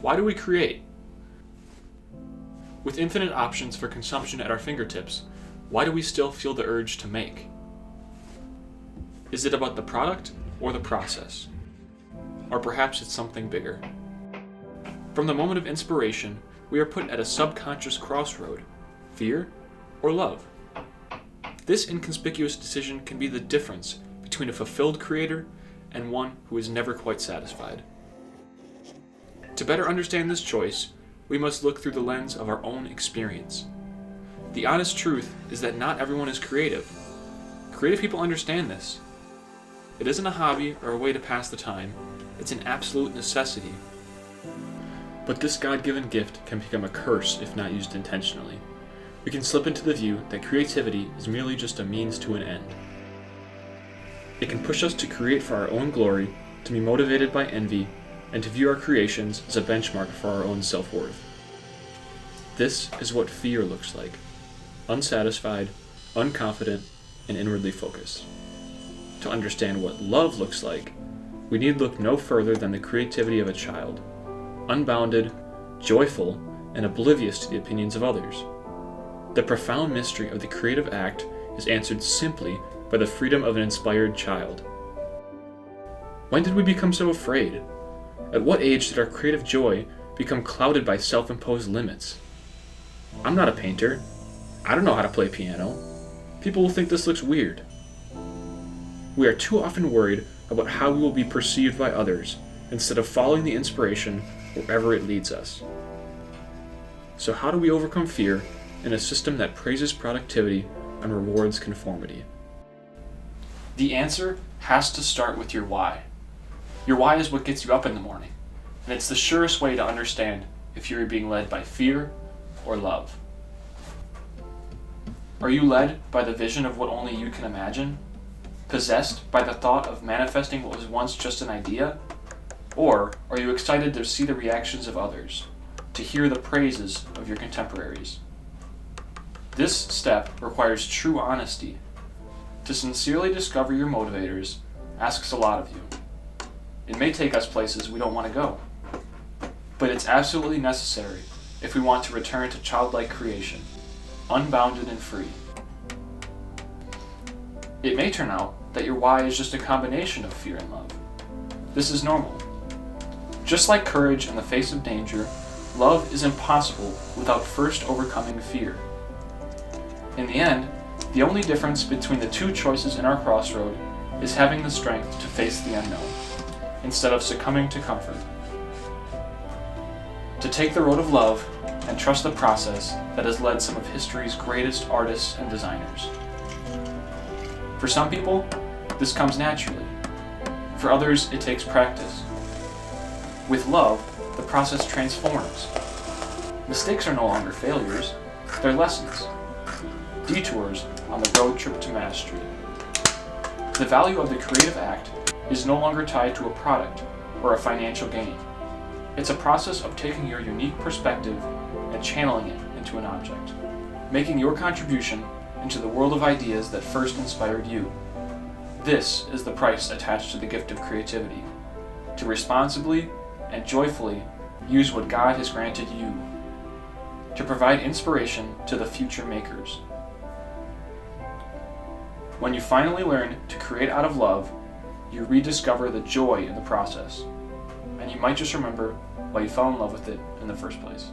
Why do we create? With infinite options for consumption at our fingertips, why do we still feel the urge to make? Is it about the product or the process? Or perhaps it's something bigger. From the moment of inspiration, we are put at a subconscious crossroad: fear or love. This inconspicuous decision can be the difference between a fulfilled creator and one who is never quite satisfied. To better understand this choice, we must look through the lens of our own experience. The honest truth is that not everyone is creative. Creative people understand this. It isn't a hobby or a way to pass the time, it's an absolute necessity. But this God-given gift can become a curse if not used intentionally. We can slip into the view that creativity is merely just a means to an end. It can push us to create for our own glory, to be motivated by envy, and to view our creations as a benchmark for our own self-worth. This is what fear looks like: unsatisfied, unconfident, and inwardly focused. To understand what love looks like, we need look no further than the creativity of a child, unbounded, joyful, and oblivious to the opinions of others. The profound mystery of the creative act is answered simply by the freedom of an inspired child. When did we become so afraid? At what age did our creative joy become clouded by self-imposed limits? I'm not a painter. I don't know how to play piano. People will think this looks weird. We are too often worried about how we will be perceived by others instead of following the inspiration wherever it leads us. So how do we overcome fear in a system that praises productivity and rewards conformity? The answer has to start with your why. Your why is what gets you up in the morning, and it's the surest way to understand if you're being led by fear or love. Are you led by the vision of what only you can imagine? Possessed by the thought of manifesting what was once just an idea? Or are you excited to see the reactions of others, to hear the praises of your contemporaries? This step requires true honesty. To sincerely discover your motivators asks a lot of you. It may take us places we don't want to go, but it's absolutely necessary if we want to return to childlike creation, unbounded and free. It may turn out that your why is just a combination of fear and love. This is normal. Just like courage in the face of danger, love is impossible without first overcoming fear. In the end, the only difference between the two choices in our crossroad is having the strength to face the unknown, instead of succumbing to comfort. To take the road of love and trust the process that has led some of history's greatest artists and designers. For some people, this comes naturally. For others, it takes practice. With love, the process transforms. Mistakes are no longer failures, they're lessons. Detours on the road trip to mastery. The value of the creative act is no longer tied to a product or a financial gain. It's a process of taking your unique perspective and channeling it into an object, making your contribution into the world of ideas that first inspired you. This is the price attached to the gift of creativity, to responsibly and joyfully use what God has granted you, to provide inspiration to the future makers. When you finally learn to create out of love, you rediscover the joy in the process, and you might just remember why you fell in love with it in the first place.